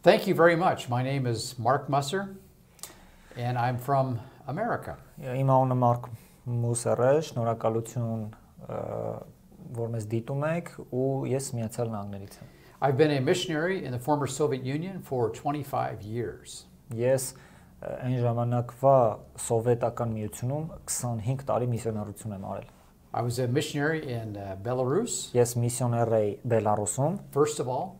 Thank you very much. My name is Mark Masser, and I'm from America. Իմ անունը Մարկ Մասսեր է, շնորհակալություն, որ մեզ դիտում եք, ու ես Միացյալ Նահանգներից եմ։ I've been a missionary in the former Soviet Union for 25 years. Ես այն ժամանակվա սովետական միությունում 25 տարի միսիոնարություն եմ արել։ I was a missionary in Belarus. Ես միսիոներ էի Բելարուսում, First of all,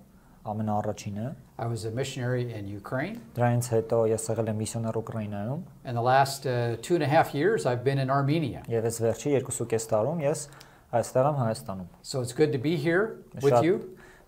ամենաառաջինը։ I was a missionary in Ukraine. Դրանից հետո ես եղել եմ միսիոներ Ուկրաինայում, In the last 2.5 years, I've been in Armenia. եւ այս վերջի 2.5 տարում ես այստեղ եմ Հայաստանում։ So it's good to be here with you.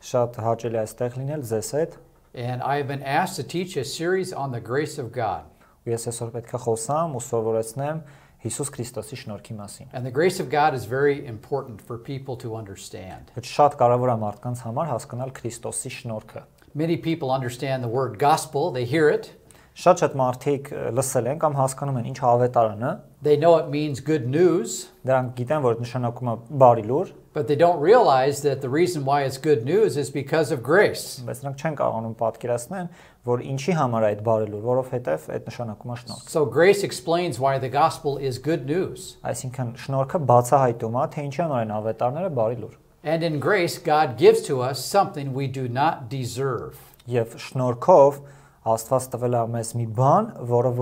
Շատ հաճելի է այստեղ լինել ձեզ հետ։ And I have been asked to teach a series on the grace of God. Ու ես այսօր պետք է խոսամ ու սովորեցնեմ Հիսուս Քրիստոսի շնորհքի մասին։ And the grace of God is very important for people to understand. Շատ կարևոր է մարդկանց համար հասկանալ Քրիստոսի շնորհքը։ Many people understand the word gospel, they hear it. Շատ մարդիկ լսել են կամ հասկանում են ինչ ավետարանը։ They know it means good news. Դրանք գիտեն, որ նշանակում է բարի լուր, But they don't realize that the reason why it's good news is because of grace. բայց նրանք չեն կարողանում պատկերացնել, որ ինչի համար է այդ բարի լուր, որովհետև այդ նշանակում է շնորհք։ So grace explains why the gospel is good news. Այսինքն շնորհքը բացահայտում է, թե ինչի համար են ավետարները բարի լուր։ And in grace, God gives to us something we do not deserve. Եվ շնորհքով Աստված տվել է մեզ մի բան, որին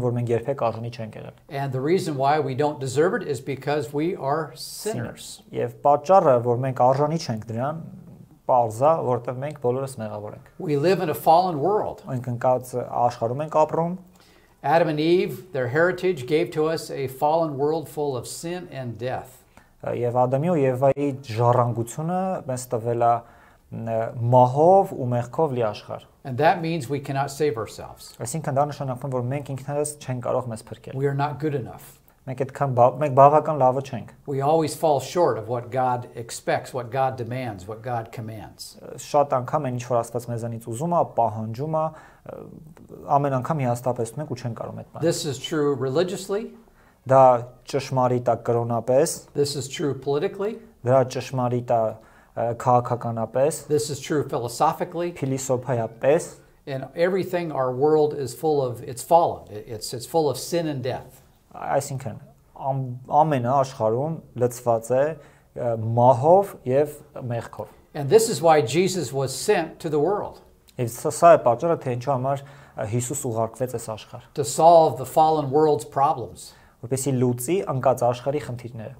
որ մենք երբեք արժանի չենք եղել։ And the reason why we don't deserve it is because we are sinners. Եվ պատճառը, որ մենք արժանի չենք դրան, պարզ է, որովհետև մենք բոլորս մեղավոր ենք։ We live in a fallen world. Մենք ընկած աշխարհում ենք ապրում։ Adam and Eve, their heritage gave to us a fallen world full of sin and death. Եվ Ադամի ու Եվայի ժառանգությունը մեզ տվել է մահով ու մեղքով լի աշխարհ։ And that means we cannot save ourselves. Այսինքն դա նշանակում է, որ մենք ինքներս չենք կարող մեզ փրկել։ We are not good enough. Մենք բավական լավը չենք։ We always fall short of what God expects, what God demands, what God commands. Շատ անգամ այն ինչ որ Աստված մեզանից ուզում է, պահանջում է, ամեն անգամ հիասթափեցնում ենք ու չենք կարող այդ բանը։ This is true religiously. Դա ճշմարիտ է կրոնապես, This is true politically. դա ճշմարիտ է քաղաքականապես, This is true philosophically. փիլիսոփայապես, And everything our world is full of, it's fallen. It's full of sin and death. այսինքն ամենը աշխարհում լցված է մահով եւ մեղքով։ And this is why Jesus was sent to the world. Եվ սա է պատճառը, թե ինչու համար Հիսուս ուղարկվեց այս աշխարհ, To solve the fallen world's problems. որպեսզի լուծի անկած աշխարհի խնդիրները։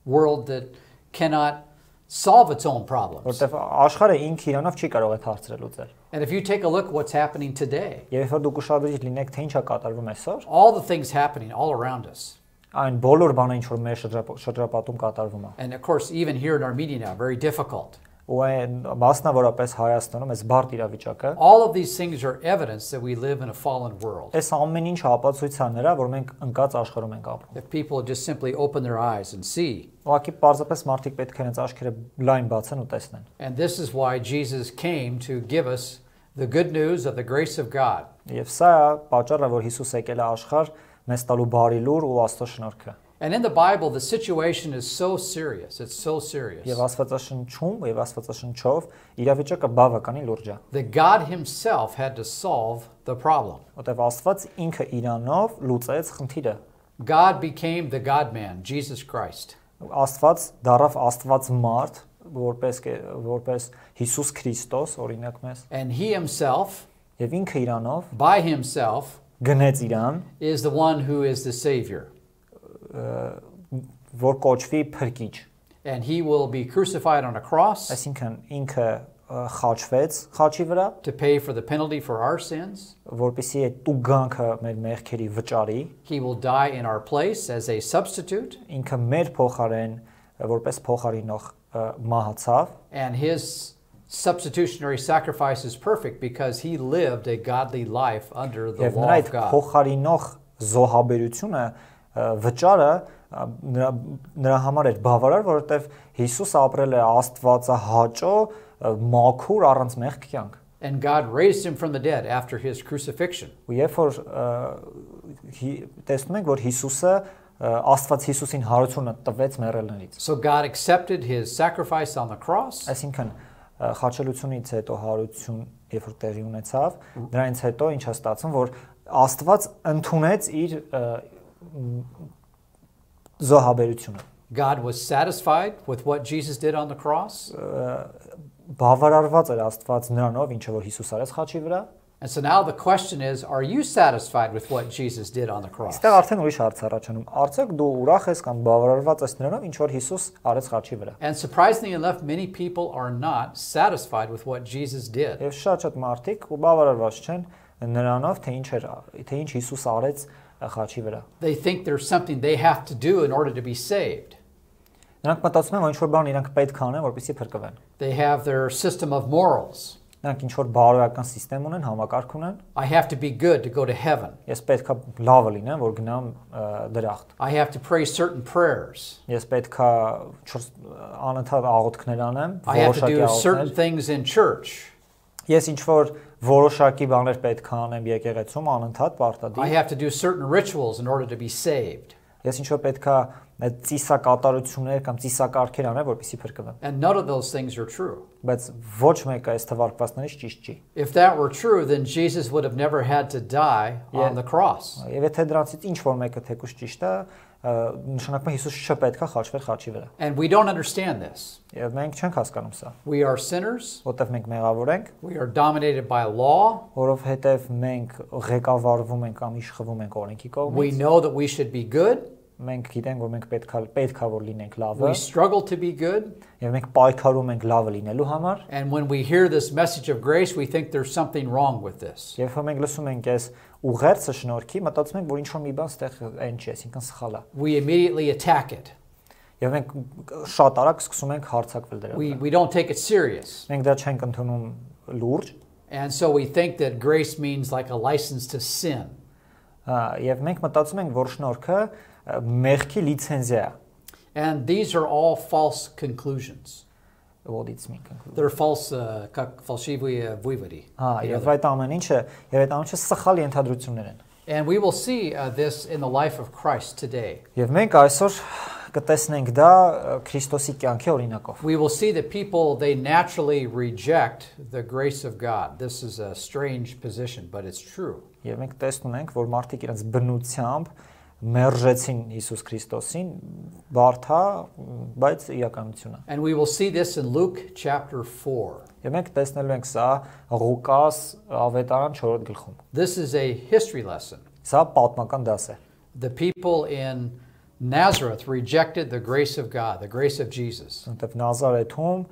World that cannot solve its own problems. Որտեվ աշխարհը ինքը իրանով չի կարող այդ հարցերը լուծել։ And if you take a look at what's happening today, Եվ երբ դուք ուշադրիչ լինեք, թե ինչ է կատարվում այսօր, all the things happening all around us. այն բոլոր բաները, ինչ որ մեր շրջապատում կատարվում է, And of course, even here in Armenia now, very difficult. ու այն մասնավորապես Հայաստանում այս բարդ իրավիճակը, All of these things are evidence that we live in a fallen world. այս ամեն ինչ ապացույց է նրա, որ մենք ընկած աշխարհում ենք ապրում։ If people just simply open their eyes and see. Ուղղակի պարզապես մարդիկ պետք է իրենց աչքերը լայն բացեն ու տեսնեն։ And this is why Jesus came to give us the good news of the grace of God. Եվ սա է պատճառը, որ Հիսուս եկել է աշխարհ մեզ տալու բարի լուր ու Աստծո շնորհքը։ And in the Bible, the situation is so serious. It's so serious. Եվ Աստվածաշնչում եւ Աստվածաշնչով իրավիճակը բավականին լուրջ է։ That God himself had to solve the problem. Որտեվ Աստված ինքը իրանով լուծեց խնդիրը։ God became the God-man, Jesus Christ. Աստված դառավ Աստված մարդ, որպես Հիսուս Քրիստոս, օրինակ մեզ։ And he himself, Եվ ինքը իրանով by himself, գնեց իրան, is the one who is the Savior. որ կոչվի փրկիչ։ And he will be crucified on a cross Այսինքն ինքը խաչվեց խաչի վրա, to pay for the penalty for our sins. որպեսզի այդ տուգանքը մեր մեղքերի վճարի, He will die in our place as a substitute. ինքը մեր փոխարեն որպես փոխարինող մահացավ, And his substitutionary sacrifice is perfect because he lived a godly life under the եւ law նրա of այդ God. փոխարինող զոհաբերությունը վճարը նրա համար էր բավարար, որովհետեւ Հիսուս ապրել է Աստվածահաճո մաքուր առանց մեղք կյանք։ And God raised him from the dead after his crucifixion. Ու երբ որ տեսնում ենք, որ Հիսուսը Աստված Հիսուսին հարությունը տվեց մեռելներից։ So God accepted his sacrifice on the cross. Այսինքն խաչելությունից հետո հարություն երբ որ տեղի ունեցավ, դրանից հետո ինչ է ստացվում, որ Աստված ընդունեց իր զոհաբերությունը։ God was satisfied with what Jesus did on the cross. Բավարարված էր Աստված նրանով, ինչը որ Հիսուս արեց խաչի վրա։ And so now the question is, are you satisfied with what Jesus did on the cross? Այստեղ արդեն ուրիշ հարց առաջանում։ Արդյոք դու ուրախ ես կամ բավարարված ես նրանով, ինչ որ Հիսուս արեց խաչի վրա։ And surprisingly enough, many people are not satisfied with what Jesus did. Եվ շատ մարդիկ ու բավարարված չեն նրանով, թե ինչ Հիսուս արեց խաչի վրա։ They think there's something they have to do in order to be saved. Նրանք մտածում են, որ ինչ որ բան իրանք պետք է անեն, որպեսզի փրկվեն։ They have their system of morals. Նրանք ինչ որ բարոյական համակարգ ունեն, համակարգ ունեն։ I have to be good to go to heaven. Ես պետք է լավը լինեմ, որ գնամ դրախտ։ I have to pray certain prayers. Ես պետք է անընդհատ աղոթքներ անեմ, I have to do որոշակի certain աղոթքներ։ things in church. Ես ինչ որ որոշակի բաներ պետք է անեմ եկեղեցում, անընդհատ I պարտադիր։ have to do certain rituals in order to be saved. Ես ինչ որ պետք է ծիսակատարություններ կամ ծիսակարգեր անեմ, որպեսզի փրկվեմ։ And none of those things are true. Բայց ոչ մեկը այս թվարկվածներից ճիշտ չի։ If that were true, then Jesus would have never had to die on the cross. Եվ եթե դրանցից ինչ որ մեկը թեկուզ ճիշտ է, նշանակում է Հիսուս չպետք է խաչվեր խաչի վրա։ And we don't understand this. Եվ մենք չենք հասկանում սա։ We are sinners. Որտեվ մենք մեղավոր ենք, We are dominated by law. որովհետև մենք ղեկավարվում ենք կամ իշխվում ենք օրենքի We կողմից։ know that we should be good. Մենք գիտենք, որ մենք պետք է որ լինենք լավը, We struggle to be good. եւ մենք պայքարում ենք լավը լինելու համար։ And when we hear this message of grace, we think there's something wrong with this. Երբ մենք լսում ենք այս ուղերձը շնորհքի, մտածում ենք, որ ինչ-որ մի բան ստեղ այն չի, այսինքն սխալ է։ We immediately attack it. Եվ մենք շատ արագ սկսում ենք հարցակվել դրա վրա։ We don't take it serious. Մենք դա չենք ընդունում լուրջ, And so we think that grace means like a license to sin. եւ մենք мտածում ենք, որ շնորհքը մեղքի լիցենզիա է։ And these are all false conclusions. What it's mean conclusion. They're false, как фальшивые выводы. Եվ այդ ամեն ինչը սխալ ենթադրություններ են։ And we will see this in the life of Christ today. Եվ մենք այսօր կտեսնենք դա Քրիստոսի կյանքի օրինակով։ We will see that people, they naturally reject the grace of God. This is a strange position, but it's true. Եվ մենք տեսնում ենք, որ մարդիկ իրենց բնությամբ մերժեցին Հիսուս Քրիստոսին, բարթա, բայց իրականություն է։ And we will see this in Luke chapter 4. Եվ մենք տեսնելու ենք սա Ղուկաս Ավետարան 4-րդ գլխում։ This is a history lesson. Սա պատմական դաս է։ The people in Nazareth rejected the grace of God, the grace of Jesus. Որտեվ Նազարեթում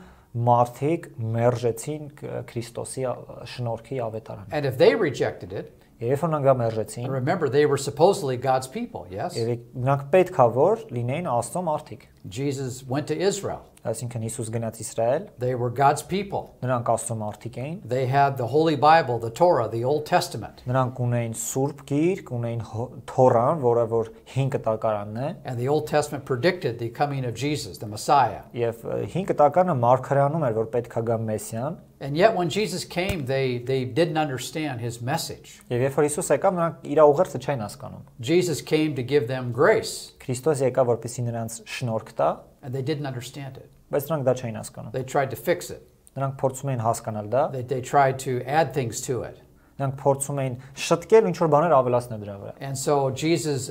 մարդիկ մերժեցին Քրիստոսի շնորհքի ավետարանը։ And if they rejected it, Երբ նրանք մերժեցին, remember they were supposedly God's people, yes? եւ նրանք պետք է որ լինեին Աստծո մարդիկ։ Jesus went to Israel. Այսինքն Հիսուս գնաց Իսրայել, They were God's people. նրանք Աստծո մարդիկ էին, They had the Holy Bible, the Torah, the Old Testament. նրանք ունեին Սուրբ Գիրք, ունեին Թորան, որը որ 5 կտակարանն է, And the Old Testament predicted the coming of Jesus, the Messiah. եւ 5 կտակարանը մարգարեանում էր, որ պետք է գա Մեսիան, And yet when Jesus came, they didn't understand his message. եւ երբ որ Հիսուս եկավ, նրանք իր ուղերձը չէին հասկանում։ Jesus came to give them grace, Քրիստոս եկավ, որպեսզի նրանց շնորհք տա, and they didn't understand it. բայց նրանք դա չէին հասկանում։ They tried to fix it. Նրանք փորձում էին հասկանալ դա, They tried to add things to it. նրանք փորձում էին շտկել ինչ որ բաներ ավելացնել դրա վրա։ And so Jesus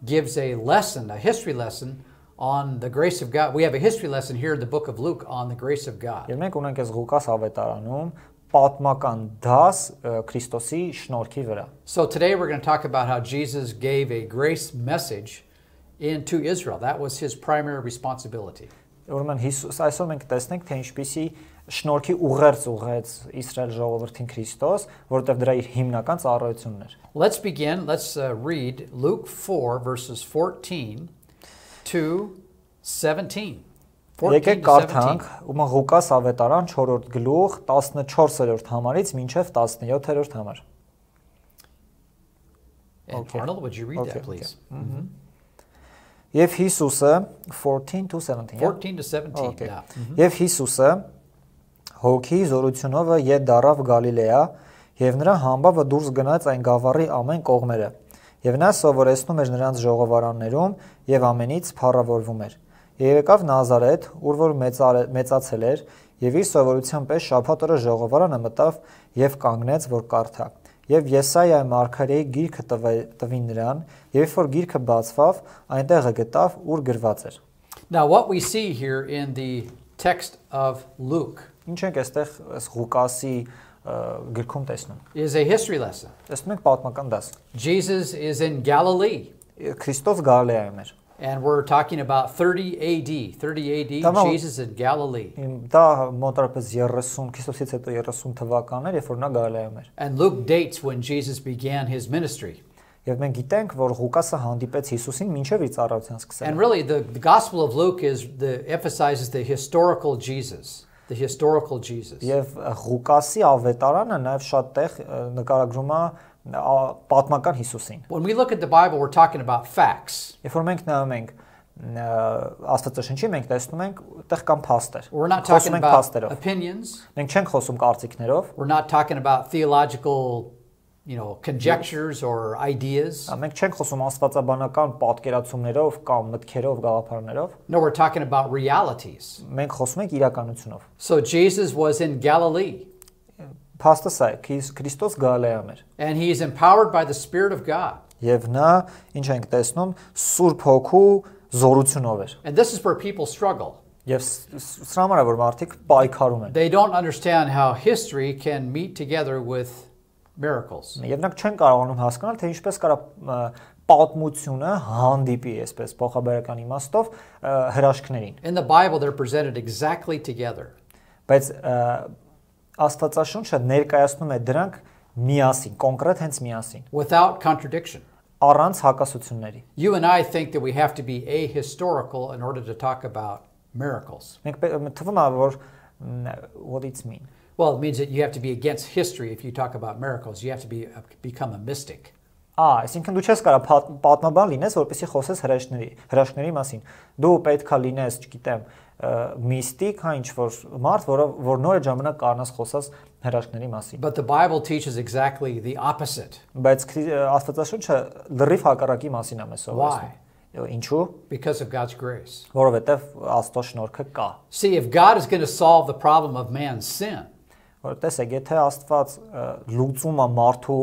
gives a lesson, a history lesson on the grace of God. We have a history lesson here in the book of Luke on the grace of God. Եվ մենք ունենք այս Ղուկաս ավետարանում պատմական դաս Քրիստոսի շնորհքի վրա։ So today we're going to talk about how Jesus gave a grace message into Israel. That was his primary responsibility. Ուրեմն Հիսուս այսօր մենք տեսնենք թե ինչպիսի շնորհքի ուղերձ ուղղեց Իսրայել ժողովրդին Քրիստոս, որովհետև դրա իր հիմնական ծառայությունն էր։ Let's begin. Let's read Luke 4 verses 14 to 17. Եկեք կարդանք Ղուկաս ավետարան 4-րդ գլուխ 14-րդ համարից մինչև 17-րդ համար։ And Arnold, would you read that, please? Եվ Հիսուսը 14 to 17. 14 to 17. Okay. Yeah. Եվ Հիսուսը հոգի զորությունով ետ դարավ Գալիլեա, եւ նրա համբավը դուրս գնաց այն գավառի ամեն կողմերը։ Եվ նա սովորեցնում էր նրանց ժողովարաններում եւ ամենից փառավորվում էր։ Եվ եկավ Նազարեթ, ուր որ մեծացել էր, Եվ իր սովորության պես շաբաթ օրը ժողովարանը մտավ եւ կանգնեց, որ կարդա։ Եվ Եսայիայի մարգարեի գիրքը տվին նրան, եւ երբ որ գիրքը բացվավ, այնտեղը գտավ, ուր գրված էր։ Now what we see here in the text of Luke Ինչ ենք այստեղ Ղուկասի գրքում տեսնում։ is a history lesson. Տեսնում ենք պատմական դաս։ Jesus is in Galilee. Քրիստոս Գալիլեայում էր։ And we're talking about 30 AD. 30 AD, Jesus in Galilee. Դա մոտարապես 30 Քրիստոսից հետո 30 թվականներ, երբ որ նա Գալիլեայում էր։ And Luke dates when Jesus began his ministry. Եվ մենք գիտենք, որ Ղուկասը հանդիպեց Հիսուսին մինչև իր ծառայության սկսելը։ And really the Gospel of Luke emphasizes the historical Jesus. The historical Jesus. Եվ Ղուկասի Ավետարանը նաև շատ տեղ նկարագրում է պատմական Հիսուսին։ When we look at the Bible, we're talking about facts. Երբ որ մենք նայում ենք Աստվածաշնչի, մենք տեսնում ենք այդտեղ կան փաստեր։ We're not talking about opinions. Մենք չենք խոսում կարծիքներով։ We're not talking about theological, conjectures or ideas. Մենք չենք խոսում աստվածաբանական պատկերացումներով կամ մտքերով, գաղափարներով։ No, we're talking about realities. Մենք խոսում ենք իրականությունով։ So Jesus was in Galilee. Փաստը սա է, Քրիստոս Գալիլեայում էր։ And he is empowered by the Spirit of God. Եվ նա, ինչ ենք տեսնում, Սուրբ Հոգու զորությունով էր։ And this is where people struggle. Եվ սրա համար է որ մարդիկ պայքարում են։ They don't understand how history can meet together with miracles. Եվ նրանք չեն կարողանում հասկանալ, թե ինչպես կարա պատմությունը հանդիպի, այսպես փոխաբերական իմաստով հրաշքներին։ In the Bible they're presented exactly together. Բայց Աստվածաշունչը ներկայացնում է դրանք միասին, կոնկրետ հենց միասին։ Without contradiction. Առանց հակասությունների։ You and I think that we have to be ahistorical in order to talk about miracles. Մենք թվում է որ what it mean. Well, it means that you have to be against history if you talk about miracles. You have to become a mystic. Այսինքն դու չես կարող պատմաբան լինես, որպեսզի խոսես հրաշքների մասին։ Դու պետքա լինես, չգիտեմ, միստիկ, հա ինչ որ մարդ, որ նոր ժամանակ կարողանաս խոսած հրաշքների մասին։ But the Bible teaches exactly the opposite. Բայց Աստվածաշունչը լրիվ հակառակի մասին է մեզ սովորեցնում։ Ինչու? Because of God's grace. Որովհետև Աստծո շնորհքը կա։ See, if God is going to solve the problem of man's sin, Որ տեսեք, եթե Աստված լուծում է մարդու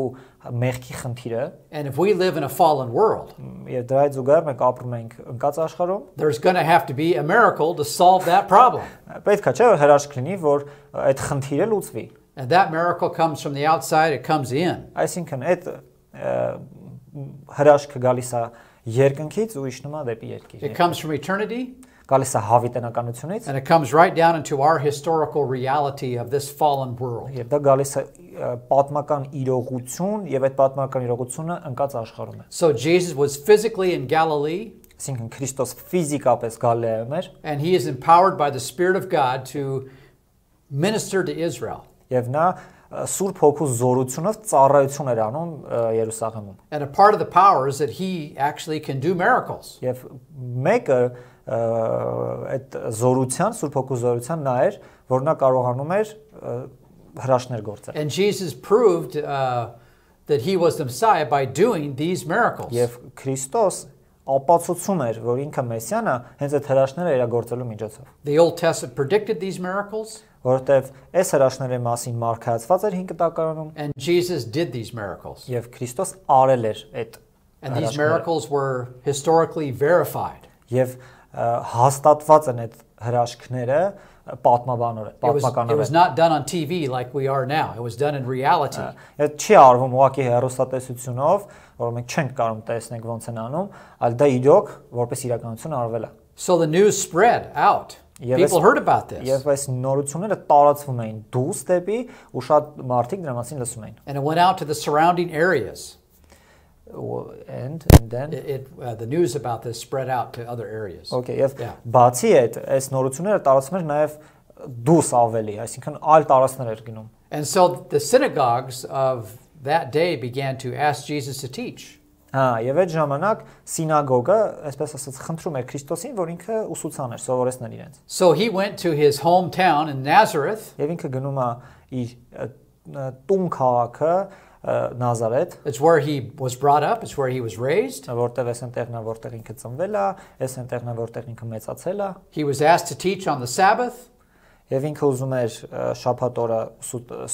մեղքի խնդիրը, and if we live in a fallen world, եւ դրա հետ զուգահեռ մենք ապրում ենք ընկած աշխարհում, there's going to have to be a miracle to solve that problem. Պետք է չէ որ հրաշք լինի, որ այդ խնդիրը լուծվի։ And that miracle comes from the outside, it comes in. Այսինքն այդ հրաշքը գալիս է երկնքից ու իջնում է դեպի երկիր։ It comes from eternity. Գալիս է հավիտենականությունից, and it comes right down into our historical reality of this fallen world. Եվ դա գալիս է պատմական իրողություն եւ այդ պատմական իրողությունը ընկած աշխարհում է։ So Jesus was physically in Galilee. Այսինքն Քրիստոս ֆիզիկապես Գալիլեայում էր, and he is empowered by the Spirit of God to minister to Israel. Եվ նա Սուրբ Հոգու զորությունով ծառայություն էր անում Երուսաղեմում։ And a part of the power is that he actually can do miracles. Եվ մեկը այդ զորության, Սուրբ Հոգու զորության նա էր, որ նա կարողանում էր հրաշքներ գործել։ And Jesus proved that he was the Messiah by doing these miracles. Եվ Քրիստոս ապացուցում էր, որ ինքը Մեսիան է, հենց այդ հրաշքները իրագործելու միջոցով։ The Old Testament predicted these miracles. Որովհետև այս հրաշքների մասին մարգարեացված էր 5 կտակարանում։ And Jesus did these miracles. Եվ Քրիստոս արել էր այդ։ And these miracles were historically verified. Եվ հաստատված են այդ հրաշքները պատմականորեն։ It was not done on TV like we are now. It was done in reality. Այդ չի արվում ուղղակի հեռուստատեսությունով, որ մենք չենք կարող տեսնենք ոնց են անում, այլ դա իրոք որպես իրականություն արվել է։ So the news spread out. People heard about this. Եվ այս նորությունները տարածվում էին դուրս դեպի ու շատ մարդիկ դրա մասին լսում էին։ And it went out to the surrounding areas. And then the news about this spread out to other areas. Okay, եւ բացի այդ այս նորությունները տարածվում էր նաեւ դուրս ավելի, այսինքն այլ տարածքներ էր գնում։ And so the synagogues of that day began to ask Jesus to teach. Եվ այդ ժամանակ սինագոգը, այսպես ասած, խնդրում էր Քրիստոսին, որ ինքը ուսուցաներ, սովորեցներ իրենց։ So he went to his hometown in Nazareth. Եվ ինքը գնում է իր տուն քաղաքը Nazareth. It's where he was brought up, it's where he was raised. Որտեղ էս այնտեղն է, որտեղ ինքը ծնվել է, էս այնտեղն է, որտեղ ինքը մեծացել է։ He was asked to teach on the Sabbath. Եվ ինքը ուզում էր շաբաթ օրը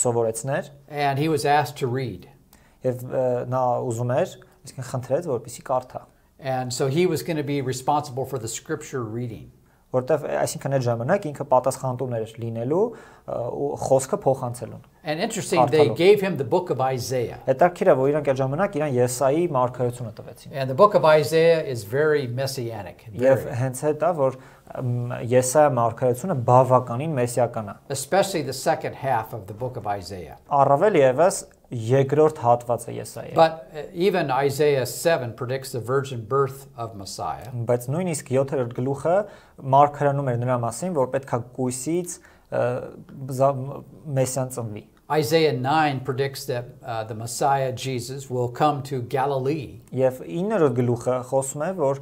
սովորեցներ and he was asked to read. Եվ նա ուզում էր, այսինքն խնդրեց, որպեսզի կարդա And so he was going to be responsible for the scripture reading. Որտեվ այսինքն այդ ժամանակ ինքը պատասխանատուն էր լինելու ու խոսքը փոխանցելուն And interesting, they gave him the book of Isaiah. Հետաքրքիր է, որ իրանք այդ ժամանակ իրան Եսայի մարգարեությունը տվեցին And the book of Isaiah is very messianic. Եվ հենց այդ է, որ Եսայի մարգարեությունը բավականին մեսիական է Especially the second half of the book of Isaiah. Առավել եւս երկրորդ հատվածը Եսայի But even Isaiah 7 predicts the virgin birth of Messiah. Բայց նույնիսկ 7-րդ գլուխը մարգարենում էր նրա մասին, որ պետքա կույսից մեսիան ծնվի Isaiah 9 predicts that the Messiah Jesus will come to Galilee. Եվ 9-րդ գլուխը խոսում է, որ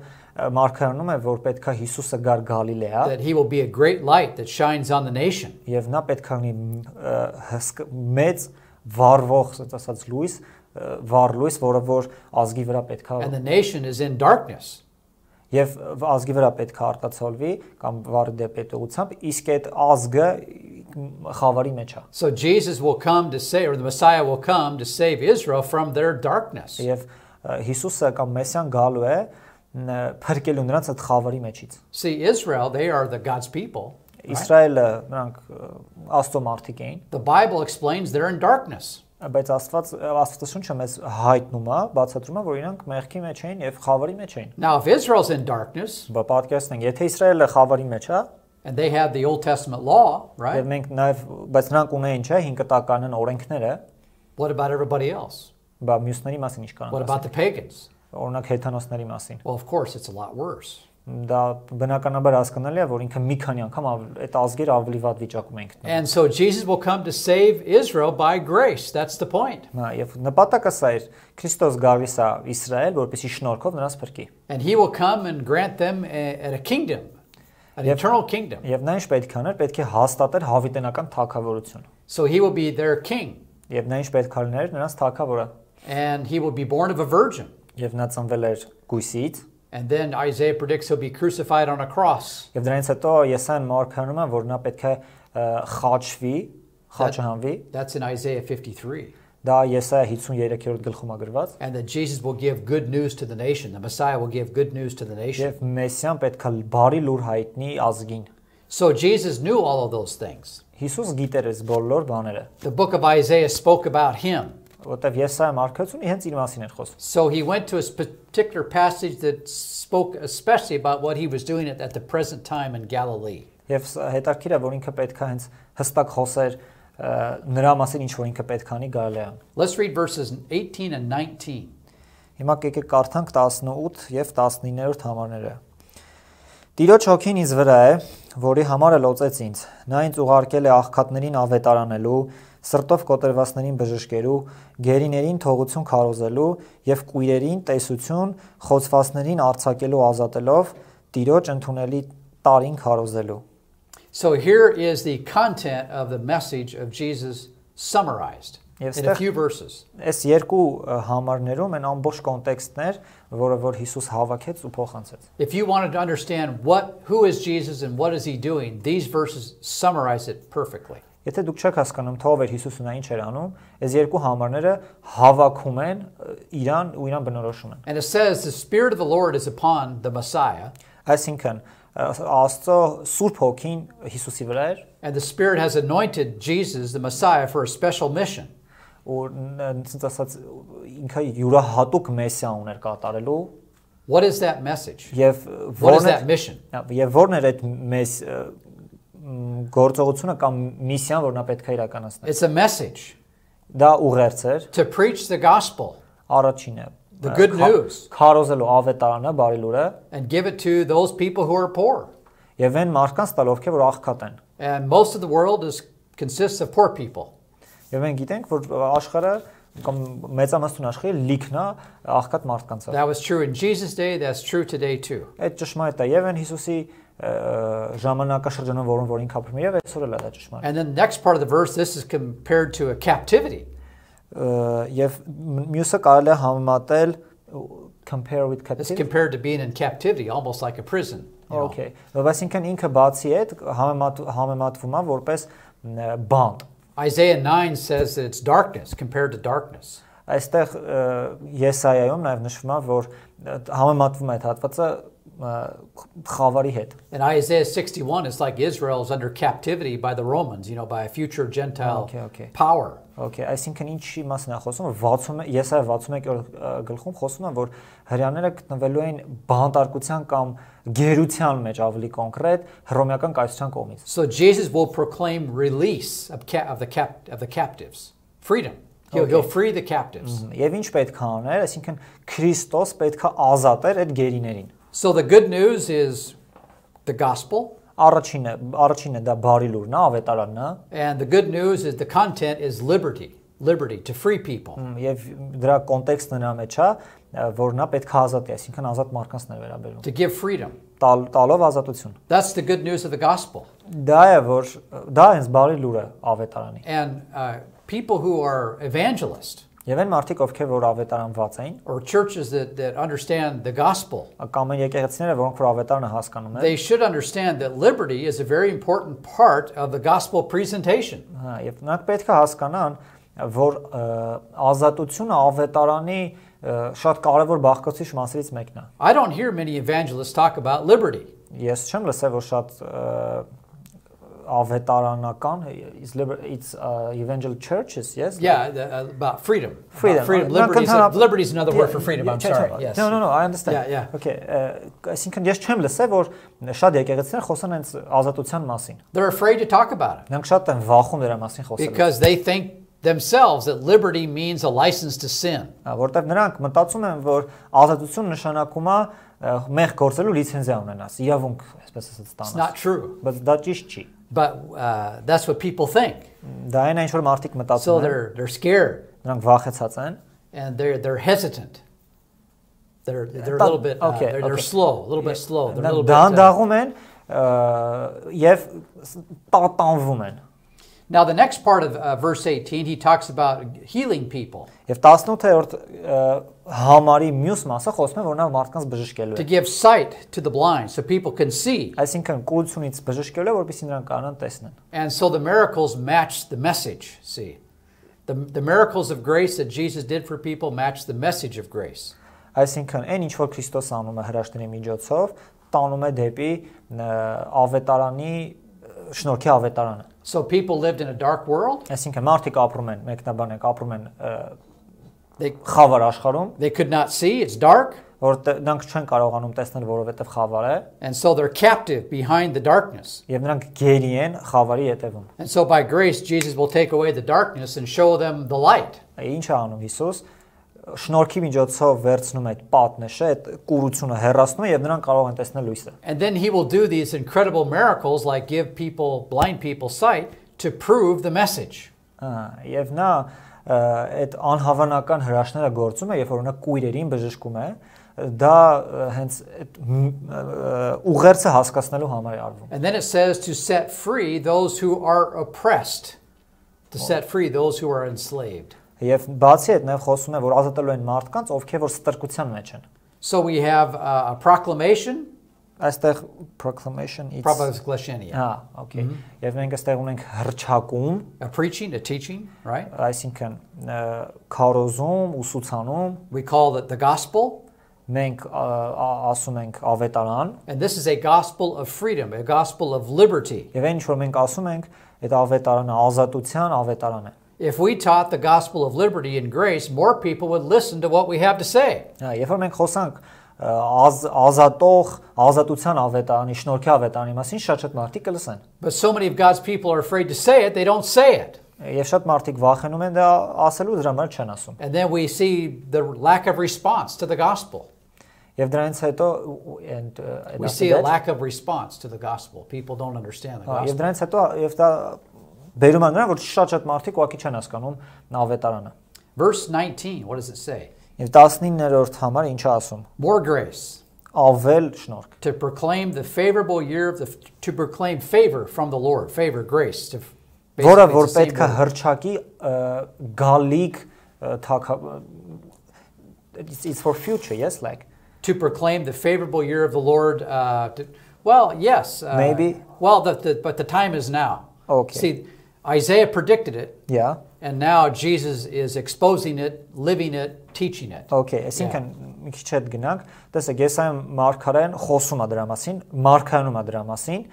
մարգարենում է, որ պետքա Հիսուսը գար Գալիլեա That he will be a great light that shines on the nation. Եվ նա պետքա ունի մեծ վառվող, ասած լույս, վառ լույս, որը որ ազգի վրա պետքա And the nation is in darkness. Եվ ազգի վրա պետքա արտացոլվի կամ վառի դեպետողությամբ, իսկ այդ ազգը խավարի մեջ է So Jesus will come to save, or the Messiah will come to save Israel from their darkness. Եվ Հիսուսը կամ Մեսիան գալու է փրկելու նրանց այդ խավարի մեջից See, Israel, they are the God's people. Իսրայելը նրանք Աստծո մարդիկ էին The Bible explains they're in darkness. Բայց Աստվածաշունչը մեզ հայտնում է, բացատրում է, որ իրանք մեղքի մեջ էին եւ խավարի մեջ էին Now, if Israel's in darkness, Բա պատկերացնենք, եթե Իսրայելը խավարի մեջ է and they have the Old Testament law, right? Եվ մենք նաև բայց նրանք ունեին չէ 5 կտականն օրենքները What about everybody else? Բա մյուսների մասին ինչ What about the pagans? Օրինակ հեթանոսների մասին Well, of course, it's a lot worse. Դա բնականաբար հասկանալի է որ ինքը մի քանի անգամ այդ ազգերը ավելի վատ վիճակում են գտնվում And so Jesus will come to save Israel by grace. That's the point. Հա եւ նպատակը սա էր Քրիստոս գալիս է Իսրայել որպեսզի շնորհքով նրանց փրկի And he will come and grant them a kingdom, an eternal kingdom. Եվ նա ինչ պետք է աներ պետք է հաստատեր հավիտենական թագավորություն So he will be their king. Եվ նա ինչ պետք է լիներ նրանց թագավորը And he will be born of a virgin. Եվ նա ծնվել էր գույսից And then Isaiah predicts he'll be crucified on a cross. Եվ դրանից հետո Եսային մարգարենում է որ նա պետք է խաչվի, խաչահանվի That's in Isaiah 53. Դա Եսայա 53-րդ գլխում է գրված And that Jesus will give good news to the nation. The Messiah will give good news to the nation. Եվ Մեսիան պետք է բարի լուր հայտնի ազգին So Jesus knew all of those things. Հիսուս գիտեր այս բոլոր բաները The book of Isaiah spoke about him. Որտեվ Եսայա մարգարեությունը հենց իր մասին էր խոսում So he went to a particular passage that spoke especially about what he was doing at the present time in Galilee. Եվ հետաքրքիր է որ ինքը պետք է հենց հստակ խոսեր նրա մասին ինչ որ ինքը պետք է անի Գալիլեան Let's read verses 18 and 19. Հիմա եկեք կարդանք 18 եւ 19-րդ համարները Տիրոջ հոգին ինձ վրա է որի համար լոծեց ինձ նա ինձ ուղարկել է աղքատներին ավետարանելու Սրտով կոտրվածներին բժշկելու, գերիներին թողություն քարոզելու եւ կույրերին տեսություն, խոցվածներին արձակելու ազատելով, Տիրոջ ընդունելի տարին քարոզելու So here is the content of the message of Jesus summarized in a few verses. Այս երկու համարներում են ամբողջ կոնտեքստներ, որը որ Հիսուս հավաքեց ու փոխանցեց If you wanted to understand who is Jesus and what is he doing, these verses summarize it perfectly. Եթե դուք չեք հասկանում թե ով էր Հիսուսը նա ինչ էր անում, այս երկու համարները հավաքում են իրան ու իրան բնորոշում են And it says the Spirit of the Lord is upon the Messiah. Այսինքն Աստծո Սուրբ Հոգին Հիսուսի վրա էր And the Spirit has anointed Jesus, the Messiah, for a special mission. Ու ինձ ասած ինքը յուրահատուկ մեսիա ուներ կատարելու What is that message? Եվ What is that mission? Եվ որն էր այդ մեզ գործողությունը կամ միսիան որ նա պետք է իրականացնի It's a message. Դա ուղերձ էր To preach the gospel. Առաջինը The good news. Քարոզելու ավետարանը բարի լուրը And give it to those people who are poor. Եվ այն մարդկանց տալ ովքեր որ աղքատ են And most of the world consists of poor people. Եվ մենք գիտենք որ աշխարհը կամ մեծամասնություն աշխարհի լիքն է աղքատ մարդկանցով That was true in Jesus' day, that's true today too. Այդ ճշմարիտ է եւ այն Հիսուսի ժամանակաշրջանում որոնց որ ինքը ապրում է եւ այսօր էլ է դա ճշմարիտ And then the next part of the verse, this is compared to a captivity. Եվ մյուսը կարելի է համեմատել compare with It's captivity compared to being in captivity, almost like a prison. Okay, այսինքն ինքը բացի այդ համեմատվում է որպես բանտ։ Isaiah 9 says that it's darkness compared to darkness. Այստեղ Եսայայում նաև նշվում է, որ համեմատվում է այդ հատվածը խավարի հետ։ In Isaiah 61, it's like Israel is under captivity by the Romans, by a future Gentile power. Okay, այսինքն ինչի մասին է խոսում, Եսայա 61 գլխում խոսում է, որ հրյաները գտնվելու են բանտարկության կամ գերության մեջ ավելի կոնկրետ հռոմեական կայսրության կողմից։ So Jesus will proclaim release of the captives, freedom. He'll free the captives. Եվ ինչ պետք է աներ, այսինքն Քրիստոս պետք է ազատեր այդ գերիներին։ So the good news is the gospel. Առաջինը դա բարի լուրն է, ավետարանն է։ And the good news is the content is liberty to free people. Եվ դրա կոնտեքստը նրա մեջ է, որ նա պետք է ազատի, այսինքն ազատ մարդկանց վերաբերում։ To give freedom. Տալով ազատություն։ That's the good news of the gospel. Դա հենց բարի լուրը ավետարանի։ And people who are evangelists. Եվ այն մարդիկ, ովքեր որ ավետարանված էին, or churches that understand the gospel. Կամ եկեղեցիները, որոնք որ ավետարանը հասկանում են, they should understand that liberty is a very important part of the gospel presentation. Եվ նրանք պետք է հասկանան, որ ազատությունը ավետարանի շատ կարևոր բաղկացուցիչ մասերից մեկն է։ I don't hear many evangelists talk about liberty. Ես չեմ լսել, որ շատ ավետարանական it's evangelical churches, yes? Yeah, about freedom. Freedom. Liberty is another word for freedom. I'm sorry. Yes. No, I understand. Yeah. Okay. Այսինքն ես չեմ լսել, որ շատ եկեղեցիներ խոսան հենց ազատության մասին։ They're afraid to talk about it. Նրանք շատ են վախում դրա մասին խոսել։ Because they think themselves that liberty means a license to sin. Որտեղ նրանք մտածում են, որ ազատություն նշանակում է մեղք գործելու լիցենզիա ունենաս, իրավունք, այսպես ասած, ստանաս։ It's not true. Բայց դա ճիշտ չի։ But that's what people think. Դա այն ինչ որ մարդիկ մտածում են։ So they're scared. Նրանք վախեցած են. And they're hesitant. They're a little bit they're slow, a little bit slow. They're a little bit դանդաղում են եւ տատանվում են։ Now the next part of verse 18 he talks about healing people. Եվ 18-րդ համարի մյուս մասը խոսում է, որ նա մարդկանց բժշկելու է։ To give sight to the blind so people can see. Այսինքն կուրությունից բժշկելու է, որպեսզի նրանք կարողան տեսնեն։ And so the miracles match the message, see. The miracles of grace that Jesus did for people match the message of grace. Այսինքն այն ինչ որ Քրիստոս անում է հրաշքների միջոցով, տանում է դեպի ավետարանի շնորհքի ավետարանը։ So people lived in a dark world. Այսինքն մարդիկ ապրում են, մեկնաբանենք ապրում են խավար աշխարհում. They could not see, it's dark. Որտեղ նրանք չեն կարողանում տեսնել, որովհետև խավար է։ And so they're captive behind the darkness. Եվ նրանք գերի են խավարի ետևում։ And so by grace Jesus will take away the darkness and show them the light. Ինչ է անում Հիսուս։ Շնորհքի միջոցով վերցնում այդ պատնեշը, այդ կուրությունը հեռացնում է եւ նրանք կարող են տեսնել լույսը։ And then he will do these incredible miracles like give blind people sight to prove the message. Եվ նա այդ անհավանական հրաշքները գործում է, երբ որ նա կույրերին բժշկում է, դա հենց ուղերձը հասկացնելու համար է արվում։ And then it says to set free those who are oppressed, to set free those who are enslaved. Եվ բացի այդ նաև խոսում է, որ ազատելու են մարդկանց, ովքեր որ ստրկության մեջ են։ So we have a proclamation. Այստեղ proclamation it's Proclamation. Okay. Եվ մենք այստեղ ունենք հռչակում, a preaching, a teaching, right? Այսինքն քարոզում, ուսուցանում. We call it the gospel. Մենք ասում ենք ավետարան. And this is a gospel of freedom, a gospel of liberty. Եվ այն ինչ որ մենք ասում ենք, այդ ավետարանը ազատության ավետարան է։ If we taught the gospel of liberty and grace, more people would listen to what we have to say. Երբ որ մենք խոսանք ազատության ավետարանի, շնորհքի ավետարանի մասին, շատ մարդիկ կլսեն։ But so many of God's people are afraid to say it, they don't say it. Եվ շատ մարդիկ վախենում են դա ասելու, դրա համար չեն ասում։ And then we see the lack of response to the gospel. Եվ դրանից հետո we see a lack of response to the gospel. People don't understand the gospel. Եվ դրանից հետո եւ դա բերում է նրան, որ շատ մարդիկ ուղղակի չեն հասկանում ավետարանը։ Verse 19, what does it say? Եվ 19-րդ համարը ինչ է ասում։ More grace. Ավել շնորհք։ To proclaim the favorable year of to proclaim favor from the Lord, favor, grace. Որը որ պետք է հրճակի գալիք it's for future, yes, like to proclaim the favorable year of the Lord Well, yes. Maybe. Well, but the time is now. Okay. See, Isaiah predicted it, Yeah. and now Jesus is exposing it, living it, teaching it. Okay, այսինքն մի քիչ հետ գնանք, տեսեք, Եսայիա մարգարեն խոսում է դրա մասին, մարգարենում է դրա մասին,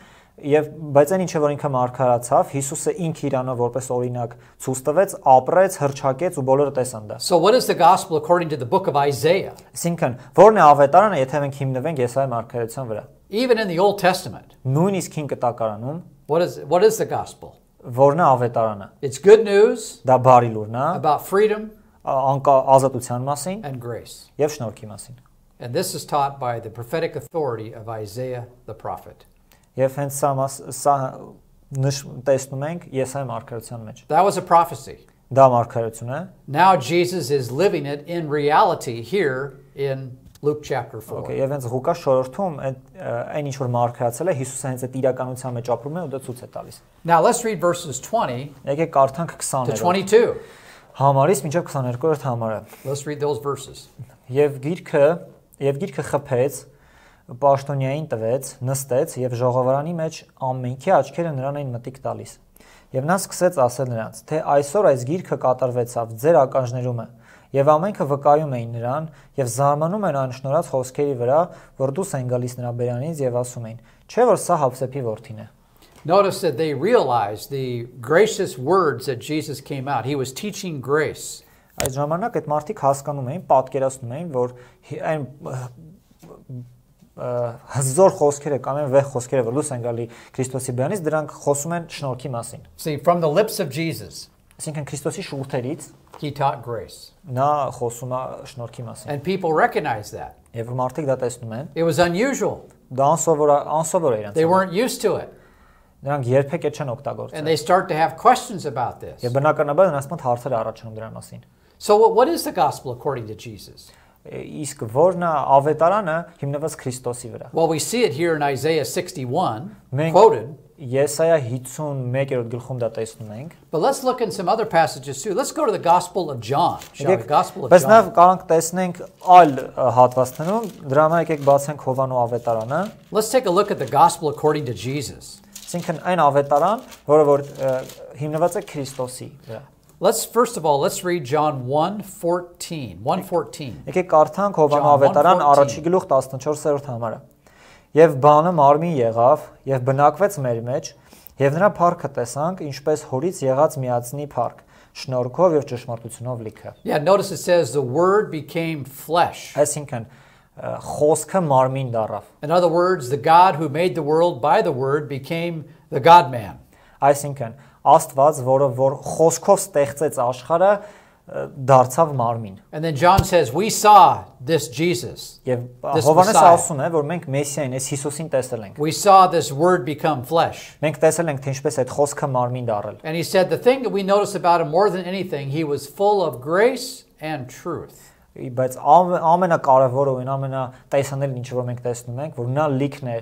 եւ բայց այն ինչը որ ինքը մարգարացավ, Հիսուսը ինքը իրանով որպես օրինակ ցույց տվեց, ապրեց, հրճակեց ու բոլորը տեսան դա։ So what is the gospel according to the book of Isaiah? Այսինքն, ո՞րն է ավետարանը, եթե մենք հիմնվենք Եսայիա մարգարեության վրա։ Even in the Old Testament, Նույնիսկ հին կտակարանում what is the gospel? Որն է ավետարանը։ It's good news Դա բարի լուրն է, about freedom ազատության մասին and grace. եւ շնորհքի մասին։ And this is taught by the prophetic authority of Isaiah the prophet. Եվ հենց սա տեսնում ենք Եսայիա մարգարեության մեջ։ That was a prophecy. Դա մարգարեություն է։ Now Jesus is living it in reality here in Luke chapter 4. Okay, եւ հենց Ղուկաս շորորդում այն ինչ որ մարգարացել է, Հիսուսը հենց այդ իրականության մեջ ապրում է ու դա ցույց է տալիս։ Now let's read verses 20 Եկեք կարդանք to 20-րդ 22. համարից մինչև 22-րդ համարը։ Let's read those verses. Եվ գիրքը խփեց, պաշտոնյային տվեց, նստեց եւ ժողովարանի մեջ ամենքի աչքերը նրան էին մտիկ տալիս։ Եվ նա սկսեց ասել նրանց, թե այսօր այս գիրքը կատարվեցավ ձեր ականջներում է։ Եվ ամենքը վկայում էին նրան եւ զարմանում են այն շնորհած խոսքերի վրա, որ դուրս են գալիս նրա բերանից եւ ասում էին. Չէ՞ որ սա Հովսեփի որդին է։ Notice that they realized the gracious words that Jesus came out. He was teaching grace. Այդ ժամանակ այդ մարդիկ հասկանում էին, պատկերացնում էին, որ այն հզոր խոսքերը կամ այն վեհ խոսքերը, որ դուրս են գալի Քրիստոսի բերանից, դրանք խոսում են շնորհքի մասին։ See, from the lips of Jesus, Այսինքն Քրիստոսի շուրթերից he taught grace. նա խոսում է շնորհքի մասին։ And people recognized that. Եվ մարդիկ դա տեսնում են։ It was unusual. Դա անսովոր է They իրենց։ weren't used to it. Նրանք երբեք այդ չեն And օգտագործել։ they start to have questions about this. Եվ բնականաբար նրանց մոտ հարցեր առաջանում դրա մասին։ So what is the gospel according to Jesus? Իսկ որն է ավետարանը հիմնված Քրիստոսի վրա։ Well, we see it here in Isaiah 61, Մենք quoted. Եսայիա 51-րդ գլխում դա տեսնում ենք։ But let's look in some other passages too. Let's go to the Gospel of John. Shall we? Gospel of Բայց նաև John. կարող տեսնենք այլ հատվածներում, դրա համար եկեք բացենք Հովանու ավետարանը։ Let's take a look at the Gospel according to Jesus. Այսինքն այն ավետարան, որը որ հիմնված է Քրիստոսի վրա։ First of all, let's read John 1:14. 1:14. Եկեք կարդանք Հովանու John ավետարան 1:14. առաջի գլուխ 14-րդ համարը։ Եվ բանը մարմին եղավ եւ բնակվեց մեր մեջ, եւ նրա փառքը տեսանք, ինչպես հորից եղած միածնի փառք, շնորհքով եւ ճշմարտությունով լիքը։ Yeah, notice it says the Word became flesh. Այսինքն խոսքը մարմին դառավ։ In other words, the God who made the world by the Word became the God-man. Այսինքն Աստված, որը որ խոսքով ստեղծեց աշխարհը, դարձավ մարմին։ And then John says, we saw this Jesus. Եվ This Հովհաննեսը Messiah. ասում է, որ մենք Մեսիային, այս Հիսուսին տեսել ենք։ We saw this Word become flesh. Մենք տեսել ենք, թե ինչպես այդ խոսքը մարմին դառել։ And he said the thing that we notice about him more than anything, he was full of grace and truth. Բայց ամենակարևորը ու ամենատեսանելին ինչ որ մենք տեսնում ենք, որ նա լիքն է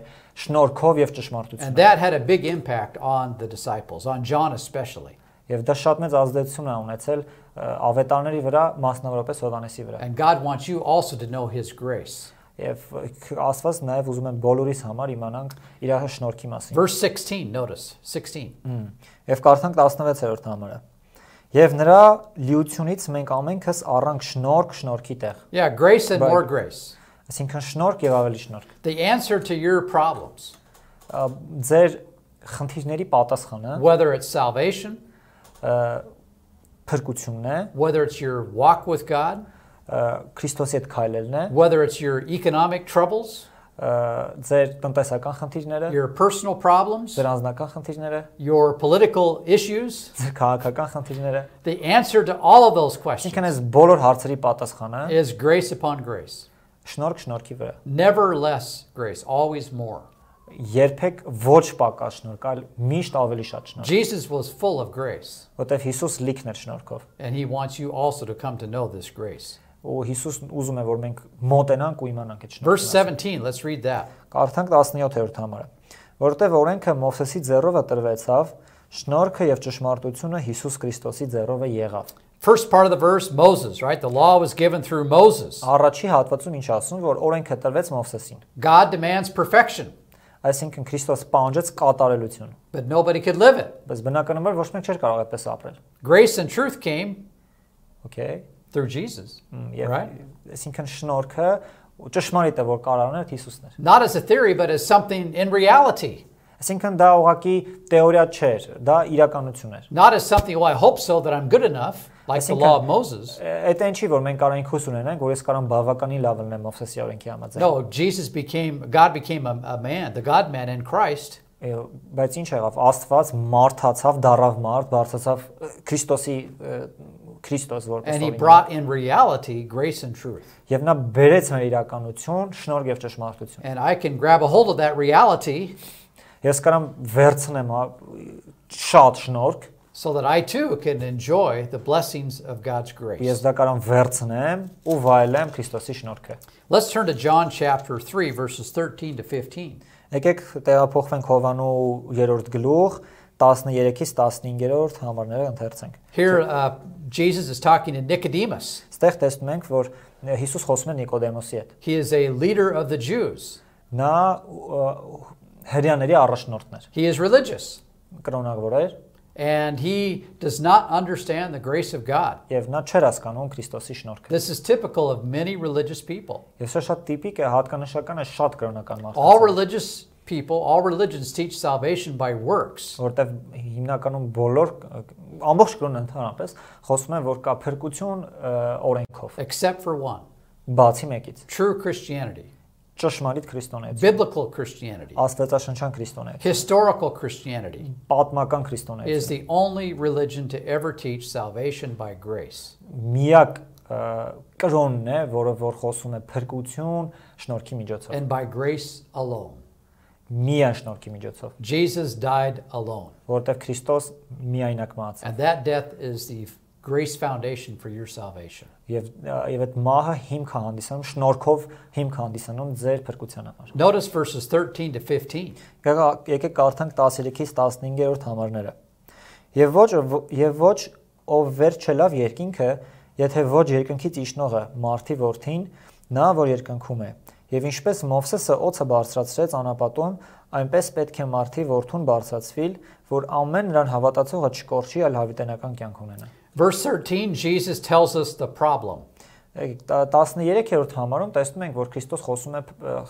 շնորհքով եւ And ճշմարտությունով։ that had a big impact on the disciples, on John especially. Եվ դա շատ մեծ ազդեցություն է ունեցել ավետարների վրա, մասնավորապես Հովհաննեսի վրա։ And God wants you also to know his grace. Եվ Աստված նաև ուզում է բոլորիս համար իմանանք իր շնորհքի մասին։ Verse 16, notice, 16. Եվ կարդանք 16-րդ համարը։ Եվ նրա լիությունից մենք ամենքս առանք շնորհքի տեղ։ Yeah, grace and more grace. Այսինքն շնորհք եւ ավելի շնորհք։ The answer to your problems, Ձեր խնդիրների պատասխանը, whether it's salvation, փրկությունն է, whether it's your walk with God, Քրիստոսի հետ քայլելն է, whether it's your economic troubles, ձեր տնտեսական խնդիրները, your personal problems, ձեր անձնական խնդիրները, your political issues, ձեր քաղաքական խնդիրները։ the answer to all of those questions Այսինքն այս բոլոր հարցերի պատասխանը is grace upon grace. շնորհք շնորհքի վրա։ Never less grace, always more. Երբեք ոչ պակաս շնորհք, այլ միշտ ավելի շատ շնորհք։ Jesus was full of grace, Որտեվ Հիսուս լիքն էր շնորհքով։ and he wants you also to come to know this grace. Ու Հիսուսն ուզում է, որ մենք մոտենանք ու իմանանք այդ Verse շնորհքը։ 17, let's read that. Կարդանք 17-րդ համարը։ Որտեվ օրենքը Մովսեսի ձեռով տրվեցավ, շնորհքը եւ ճշմարտությունը Հիսուս Քրիստոսի ձեռով եղավ։ First part of the verse, Moses, right? The law was given through Moses. Առաջի հատվածում ինչ ասում, որ օրենքը տրվեց Մովսեսին։ God demands perfection. Այսինքն Քրիստոս պահանջեց կատարելություն։ but nobody could live it. Բայց բնականաբար ոչ մեկ չէր կարող այդպես ապրել։ Grace and truth came Okay. through Jesus, Եվ right? այսինքն շնորհքը ճշմարիտ է, որ կարողանար Հիսուսն էր։ Not as a theory, but as something in reality. Այսինքն դա ուղղակի թեորիա չէր, դա իրականություն էր։ Not as something, well, I hope so that I'm good enough, like the law of Moses. Այդ այն չի, որ մենք կարող ենք հույս ունենանք, որ ես կարող եմ բավականին լավ լինեմ Մովսեսի օրենքի համաձայն։ No, God became a man, the God-man in Christ. Բայց ինչ եղավ, Աստված մարդացավ, դառավ մարդ, բարձրացավ Քրիստոս որպես And he brought in reality grace and truth. Եվ նա բերեց մեր իրականություն, շնորհք եւ ճշմարտություն։ And I can grab a hold of that reality Ես կարամ վերցնեմ շատ շնորհք, so that I too can enjoy the blessings of God's grace. ես դա կարամ վերցնեմ ու վայելեմ Քրիստոսի շնորհքը։ Let's turn to John chapter 3 verses 13 to 15. Եկեք տեղափոխվենք Հովանու 3-րդ գլուխ 13-ից 15-րդ համարները ընթերցենք։ Here Jesus is talking to Nicodemus. Ստեղ տեսնում ենք, որ Հիսուս խոսում է Նիկոդեմոսի հետ։ He is a leader of the Jews. Նա հրյաների առաջնորդն էր։ He is religious. Կրոնավոր էր։ And he does not understand the grace of God. Եվ նա չէր հասկանում Քրիստոսի շնորհքը։ This is typical of many religious people. Եվ սա շատ տիպիկ է, հատկանշական է շատ կրոնական մարդկանց։ All religious people, all religions teach salvation by works. Որտեվ հիմնականում բոլոր ամբողջ կրոնը ընդհանրապես խոսում են, որ կա փրկություն օրենքով, Except for one. բացի մեկից։ True Christianity. Ճշմարիտ քրիստոնեություն, Biblical Christianity. աստվածաշնչյան քրիստոնեություն, Historical Christianity պատմական is քրիստոնեություն։ the only religion to ever teach salvation by grace. Միակ կրոնն է, որը որ խոսում է փրկություն շնորհքի միջոցով։ And by grace alone. Միայն շնորհքի միջոցով, Jesus died alone. որտեղ Քրիստոս միայնակ մահացավ։ And that death is the grace foundation for your salvation. Եւ այդ մահը հիմք է հանդիսանում, շնորհքով հիմք է հանդիսանում ձեր փրկության համար։ Notice verses 13 to 15. Եկեք կարդանք 13-ից 15-րդ համարները։ Եվ ոչ ով վերջելավ երկինքը, եթե ոչ երկնքից իջնողը մարդի որդին, նա որ երկնքում է։ Եվ ինչպես Մովսեսը օձը բարձրացրեց անապատում, այնպես պետք է մարդի որդուն բարձրացվիլ, որ ամեն նրան հավատացողը չկորչի, այլ հավիտենական կյանք ունենա։ Verse 13, Jesus tells us the problem. 13-րդ համարում տեսնում ենք, որ Քրիստոս խոսում է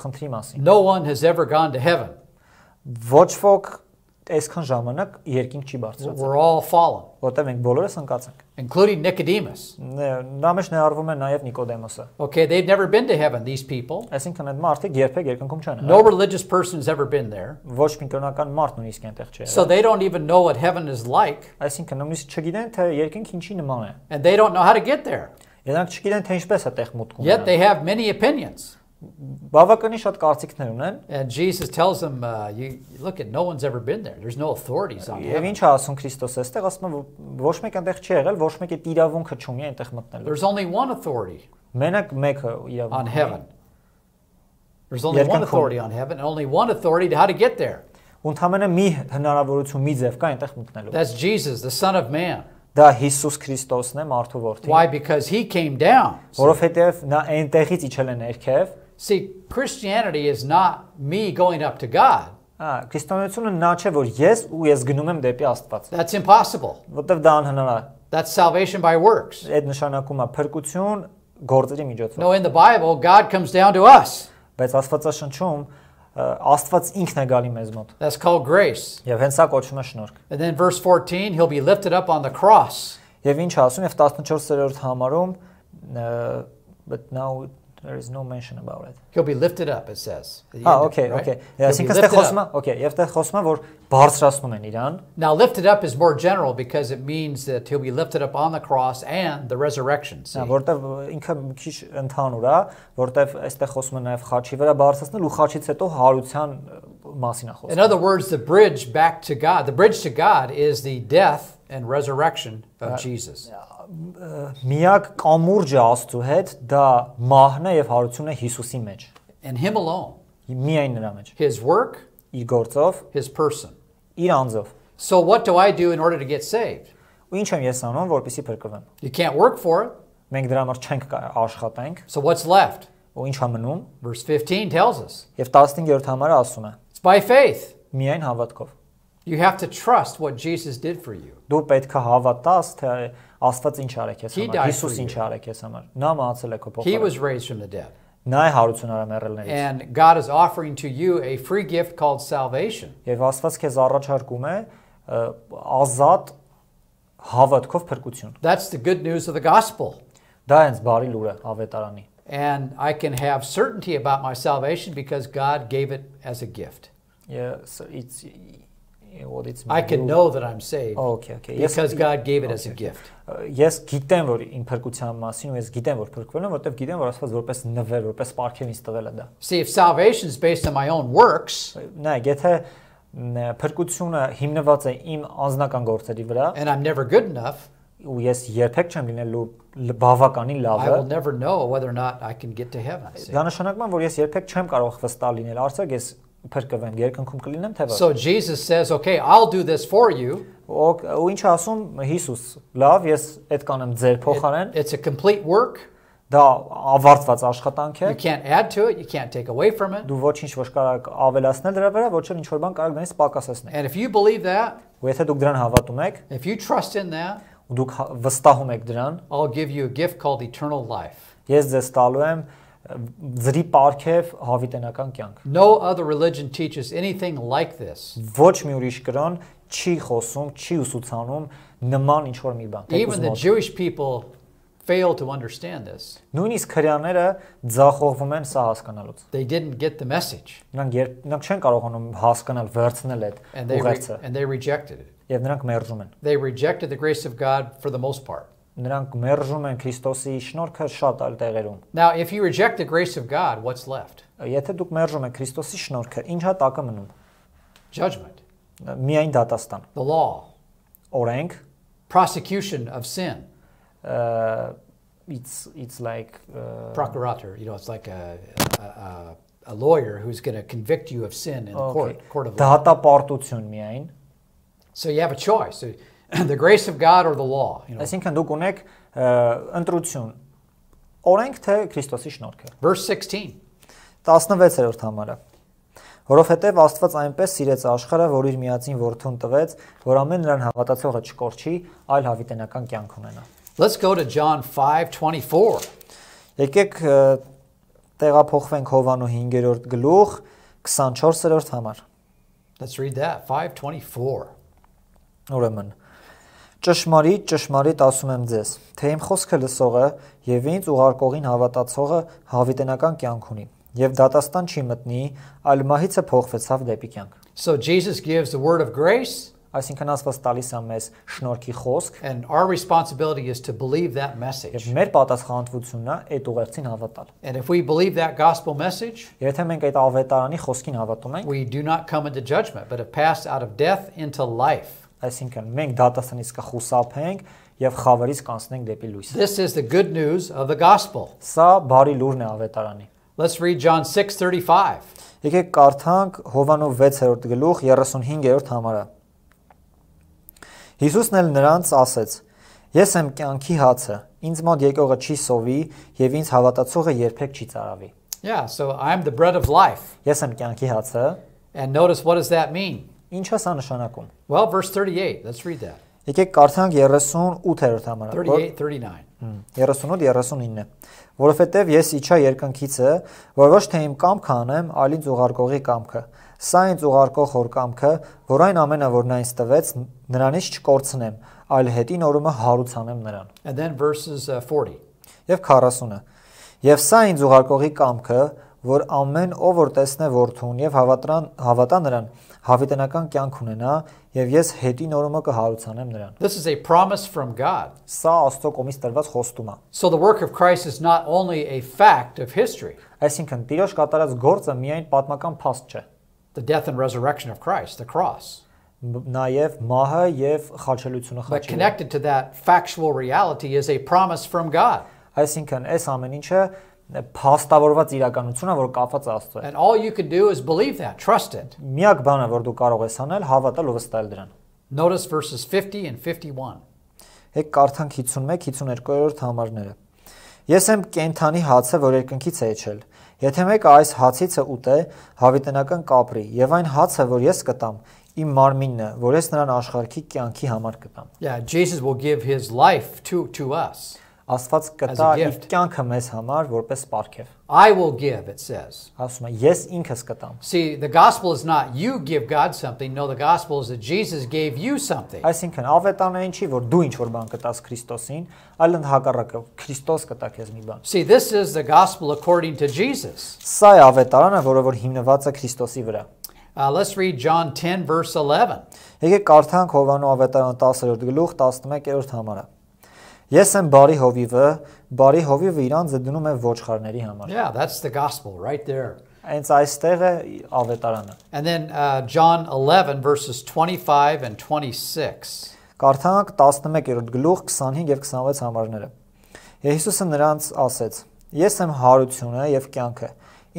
խնդրի մասին։ No one has ever gone to heaven. Ոչ ոք այսքան ժամանակ երկինք չի բարձրացել, We're all fallen, որտեղ մենք բոլորս ընկած ենք։ including Nicodemus. Նա մեջ ներառվում է նաև Նիկոդեմոսը։ Okay, they've never been to heaven, these people. Այսինքն այդ մարդիկ երբեք երկնքում չեն No religious person has ever been there. Ոչ մի կրոնական մարդ նույնիսկ այնտեղ չի So եղել։ they don't even know what heaven is like, Այսինքն նույնիսկ չգիտեն թե երկինք ինչի նման է։ and they don't know how to get there. Նրանք չգիտեն թե ինչպես է տեղ մուտք Yet they ունենալու։ have many opinions. Բավականին շատ կարծիքներ ունեն։ And Jesus tells them, you look at no one's ever been there. There's no authorities on Եվ heaven. ինչ է ասում Քրիստոսը, այստեղ ասում է ոչ մեկ այնտեղ չի եղել, ոչ մեկ այդ իրավունքը չունի այնտեղ մտնելու։ There's only one authority Մենակ մեկը on իրավունք heaven. There's only one authority on heaven and only one authority to how to get there. Ընդհանրապես մի հնարավորություն, մի ձև կա այնտեղ մտնելու։ That's Jesus, the Son of Man. Դա Հիսուս Քրիստոսն է, մարդու որդին։ Why? Because he came down. Որովհետև նա այնտեղից իջել է ներքև։ See, Christianity is not me going up to God. Քրիստոնեությունը նա չէ, որ ես ու ես գնում եմ դեպի Աստված։ That's impossible. Որտեվ դա անհնար է։ That's salvation by works. Այդ նշանակում է փրկություն գործերի միջոցով։ No, in the Bible, God comes down to us. Բայց Աստվածաշնչում Աստված ինքն է գալի մեզ մոտ։ That's called grace. Եւ հենց սա կոչվում է շնորհք։ And then verse 14, he'll be lifted up on the cross. Եվ ինչ ասում եւ 14-րդ համարում but now there is no mention about it. He'll be lifted up, it says. At the end of it, Okay, right? okay. He'll be Այսինքն lifted ստեղ խոսում է, up. okay, եւ ստեղ խոսում է, որ բարձրացնում են իրան։ Now, lifted up is more general because it means that he'll be lifted up on the cross and the resurrection. See? Որտեվ ինքը մի քիչ ընդհանուր է, որտեվ այստեղ խոսում է նաեւ խաչի վրա բարձրացնել ու խաչից հետո հարության մասին է խոսում։ In other words, the bridge back to God, the bridge to God is the death and resurrection of Jesus. Միակ կամուրջը Աստծո հետ դա մահն է եւ հարությունն է Հիսուսի մեջ։ And him alone. Միայն նրա մեջ։ His work, Իր գործով, his person. իր անձով։ So what do I do in order to get saved? Ու ինչ եմ ես անում, որպեսզի փրկվեմ։ You can't work for it. Մենք դրա համար չենք աշխատենք, So what's left? ու ինչ է մնում։ Verse 15 tells us. Եվ 15-րդ համարը ասում է. It's It's by faith. Միայն հավատքով։ You have to trust what Jesus did for you. Դու պետք է հավատաս, թե Աստված ինչ արել քեզ He համար, died Հիսուս for ինչ you. արել քեզ համար։ Նա մահացել է քո He փոխարեն։ was raised from the dead. Նա է հարություն արել մեռելներից։ And God is offering to you a free gift called salvation. Եվ Աստված քեզ առաջարկում է ազատ հավատքով փրկություն։ That's the good news of the gospel. Դա հենց բարի լուրը ավետարանի։ And I can have certainty about my salvation because God gave it as a gift. Yes, it's what it's I can know that I'm saved Okay. because God gave it as a gift. Ես գիտեմ, որ իմ փրկության մասին ու ես գիտեմ, որ փրկվել եմ, որովհետև գիտեմ, որ Աստված որպես նվեր, որպես պարգև ինձ տվել է դա։ See, if salvation is based on my own works, Նայեք, եթե փրկությունը հիմնված է իմ անձնական գործերի վրա, and I'm never good enough, ու ես երբեք չեմ լինելու բավականին I լավը, will never know whether or not I can get to heaven. See? դա նշանակում է, որ ես երբեք չեմ կարող վստահ լինել, արդյոք ես փրկվեմ, երկնքում կլինեմ թե ոչ։ So Jesus says, okay, I'll do this for you. Ու ինչ ասում Հիսուս, լավ, ես այդ կանեմ ձեր փոխարեն, It's a complete work. դա ավարտված աշխատանք է։ You can't add to it. You can't take away from it. Դու ոչինչ ոչ կարող ավելացնել դրա վրա, ոչ էլ ինչ որ բան կարող դրանից պակասեցնել։ And if you believe that, Ու եթե դուք դրան հավատում եք, if you trust in that, ու դուք վստահում եք դրան, I'll give you a gift called eternal life. ես ձեզ տալու եմ ձրի պարգև հավիտենական կյանք։ No other religion teaches anything like this. Ոչ մի ուրիշ կրոն չի խոսում, չի ուսուցանում նման ինչ որ մի բան։ Even the Jewish people fail to understand this. Նույնիսկ հрьяաները ձախողվում են սա հասկանալուց։ They didn't get the message Նրանք չեն կարողանում հասկանալ, վերցնել այդ ուղերձը, and they rejected it. եւ նրանք մերժում են։ They rejected the grace of God for the most part. Նրանք մերժում են Քրիստոսի շնորհքը շատ այլ տեղերում։ Now, if you reject the grace of God, what's left? Եթե դուք մերժում եք Քրիստոսի շնորհքը, ինչա տակը մնում։ Judgment, Միայն դատաստան։ the law, Օրենք, prosecution of sin, it's like procurator. You know, it's like a lawyer who's going to convict you of sin in the court of law. Դատապարտություն միայն։ So you have a choice: the grace of God or the law. You know. Այսինքն դուք ունեք ընտրություն։ Օրենք թե Քրիստոսի շնորհքը։ Verse 16. 16-րդ համարը։ Որովհետև Աստված այնպես սիրեց աշխարհը, որ իր միածին որդուն տվեց, որ ամեն նրան հավատացողը չկորչի, այլ հավիտենական կյանք ունենա։ Let's go to John 5:24. Եկեք տեղափոխվենք Հովանու 5-րդ գլուխ 24-րդ համար։ Let's read that. 5:24. Ուրեմն Ճշմարիտ, ճշմարիտ ասում եմ ձեզ, թե իմ խոսքը լսողը եւ ինձ ուղարկողին հավատացողը հավիտենական կյանք ունի, եւ դատաստան չի մտնի, այլ մահիցը փոխվեցավ դեպի կյանք։ So Jesus gives the word of grace, Այսինքն Աստված տալիս է մեզ շնորհքի խոսք, and our responsibility is to believe that message. եւ մեր պատասխանատվությունն է այդ ուղերձին հավատալ։ And if we believe that gospel message, Եթե մենք այդ ավետարանի խոսքին հավատում ենք, we do not come into judgment, but have passed out of death into life. այսինքն մենք դատաստանից կխուսափենք եւ խավարից կանցնենք դեպի լույս։ This is the good news of the gospel. Սա բարի լուրն է ավետարանի։ Let's read John 6:35. Եկեք կարդանք Հովանու 6-րդ գլուխ 35-րդ համարը։ Հիսուսն էլ նրանց ասեց. Ես եմ կյանքի հացը, ինձ մոտ եկողը չի սովի եւ ինձ հավատացողը երբեք չի ծարավի։ Yeah, so I'm the bread of life. Ես եմ կյանքի հացը, And notice, what does that mean? ինչա սա նշանակում։ Well, verse 38. Let's read that. Եկեք կարդանք 38-րդ համարը։ 38, 39. 38-39։ Որովհետև ես իջա երկնքիցը, որ ոչ թե իմ կամքը անեմ, այլ ինձ ուղարկողի կամքը։ Սա ինձ ուղարկող հոր կամքը, որ այն ամենը, որ նա ինձ տվեց, նրանից չկորցնեմ, այլ հետի նորումը հարուցանեմ նրան։ And then verses 40. Եվ 40-ը։ Եվ սա ինձ ուղարկողի կամքը, որ ամեն ով որ տեսնե որդուն եւ հավատա նրան, հավիտենական կյանք ունենա, եւ ես հետի նորումը կհարուցանեմ նրան։ This is a promise from God. Սա Աստծո կողմից տրված խոստում է։ So the work of Christ is not only a fact of history, Այսինքն Տիրոջ կատարած գործը միայն պատմական փաստ չէ, the death and resurrection of Christ, the cross. նաև մահը եւ խաչելությունը But խաչելը։ connected to that factual reality is a promise from God. Այսինքն այս ամեն ինչը փաստավորված իրականություն է, որ կապված է Աստծո հետ։ And all you can do is believe that, trust it. Միակ բանը, որ դու կարող ես անել, հավատալ ու վստահել դրան։ Notice verses 50 and 51. Եկ կարդանք 51-52-րդ համարները։ Ես եմ կենթանի հացը, որ երկնքից է իջել։ Եթե մեկը այս հացիցը ուտե, հավիտենական կապրի, եւ այն հացը, որ ես կտամ, իմ մարմինն է, որ ես նրան աշխարհի կյանքի համար կտամ։ Yeah, Jesus will give his life to us. Աստված կտա իր կյանքը մեզ համար որպես պարգև։ I will give, it says. Ասում է, ես ինքս կտամ։ See, the gospel is not you give God something. No, the gospel is that Jesus gave you something. Այսինքն ավետարանը չի, որ դու ինչ որ բան կտաս Քրիստոսին, այլ ընդհակառակը Քրիստոս կտա քեզ մի բան։ See, this is the gospel according to Jesus. Սա է ավետարանը, որը որ հիմնված է Քրիստոսի վրա։ Let's read John 10 verse 11. Եկեք կարդանք Հովհաննես ավետարանը 10-րդ գլուխ 11-րդ համարը։ Ես եմ բարի հովիվը իրանց դնում է ոչխարների համար։ Yeah, that's the gospel right there. Հենց այստեղ է ավետարանը։ And then John 11 verses 25 and 26. Կարդանք 11-րդ գլուխ 25 եւ 26 համարները։ Հիսուսը նրանց ասեց. Ես եմ հարությունը եւ կյանքը։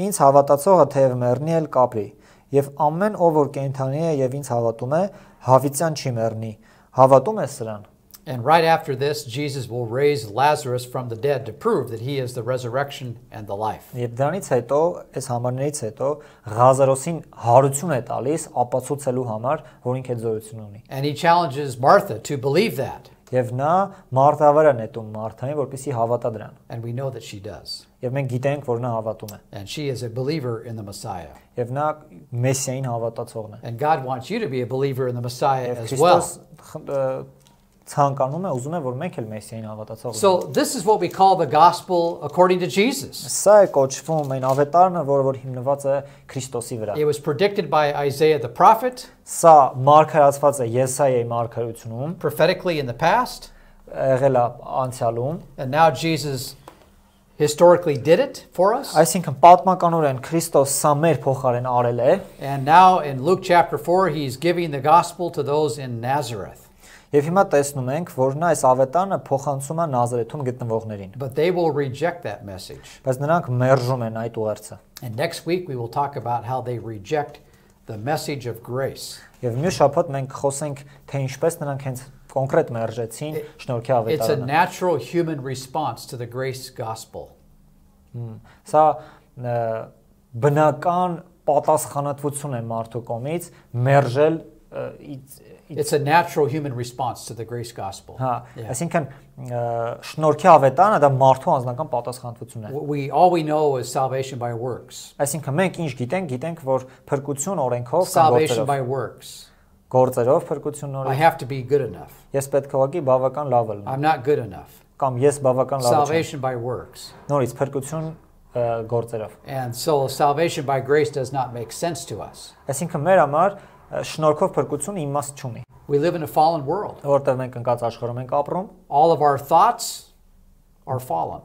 Ինձ հավատացողը թեև մեռնի էլ կապրի, եւ ամեն ով որ կենթանի է եւ ինձ հավատում է, հավիտյան չի մեռնի։ Հավատում ես սրան։ And right after this, Jesus will raise Lazarus from the dead to prove that he is the resurrection and the life. Եվ դրանից հետո, այս համարներից հետո Ղազարոսին հարություն է տալիս ապացուցելու համար, որ ինքը զորություն ունի։ And he challenges Martha to believe that. Եվ նա Մարտավարը նետում Մարթային, որպեսզի հավատա դրան։ And we know that she does. Եվ մենք գիտենք, որ նա հավատում է։ And she is a believer in the Messiah. Եվ նա Մեսիային հավատացողն է։ And God wants you to be a believer in the Messiah as well. Ցանկանում է, ուզում է, որ մենք էլ Մեսիային հավատացող լինենք։ So this is what we call the gospel according to Jesus. Սա է կոչվում այն ավետարանը, որը հիմնված է Քրիստոսի վրա։ It was predicted by Isaiah the prophet. Սա մարգարացված է Եսայիայի մարգարությունում, prophetically in the past. Եղել է անցյալում։ And now Jesus historically did it for us. Այսինքն պատմականորեն Քրիստոս սա մեր փոխարեն արել է։ And now in Luke chapter 4 he's giving the gospel to those in Nazareth. Եվ հիմա տեսնում ենք, որ նա այս ավետարանը փոխանցում է Նազարեթում գտնվողներին։ But they will reject that message. Բայց նրանք մերժում են այդ ուղերձը։ And next week we will talk about how they reject the message of grace. Եվ մյուս շաբաթ մենք խոսենք, թե ինչպես նրանք հենց կոնկրետ մերժեցին շնորհքի ավետարանը։ It's a natural human response to the grace gospel. Սա բնական պատասխանատվություն է մարդու կողմից մերժել It's a natural human response to the grace gospel. Այսինքն շնորհքի ավետարանը դա մարդու անձնական պատասխանատվություն է։ All we know is salvation by works. Այսինքն մենք ինչ գիտենք որ փրկություն օրենքով կամ Salvation by works. Գործերով փրկություն I have to be good enough. Ես պետք է ուղղակի բավական լավ լինեմ։ I'm not good enough. Կամ ես բավական լավ չեմ։ Salvation by works. Նորից փրկություն գործերով։ And so salvation by grace does not make sense to us. Այսինքն մեր համար շնորհքով փրկությունը իմաստ չունի։ We live in a fallen world. Որտեղ մենք ընկած աշխարհում ենք ապրում։ All of our thoughts are fallen.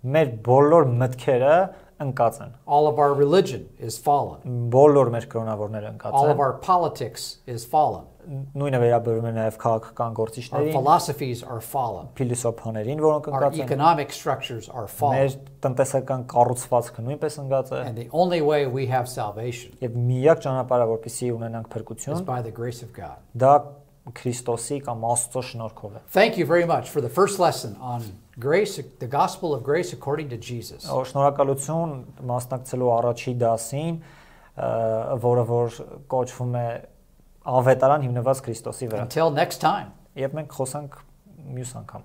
Մեր բոլոր մտքերը ընկած են։ All of our religion is fallen. Բոլոր մեր կրոնավորները ընկած են։ All of our politics is fallen. Նույնը վերաբերում է նաև քաղաքական գործիչներին։ Our philosophies are fallen. Փիլիսոփաներին, որոնք ընկած Our են։ economic structures are fallen. Մեր տնտեսական կառուցվածքը նույնպես ընկած է։ And the only way we have salvation Եվ միակ ճանապարհը, որպեսզի ունենանք is փրկություն, by the grace of God. դա Քրիստոսի կամ Աստծո շնորհքով է։ Thank you very much for the first lesson on grace, the gospel of grace according to Jesus. Շնորհակալություն մասնակցելու առաջի դասին, որը որ կոչվում է ավետարան հիմնված Քրիստոսի վրա։ Until next time. Եվ մենք խոսանք մյուս անգամ։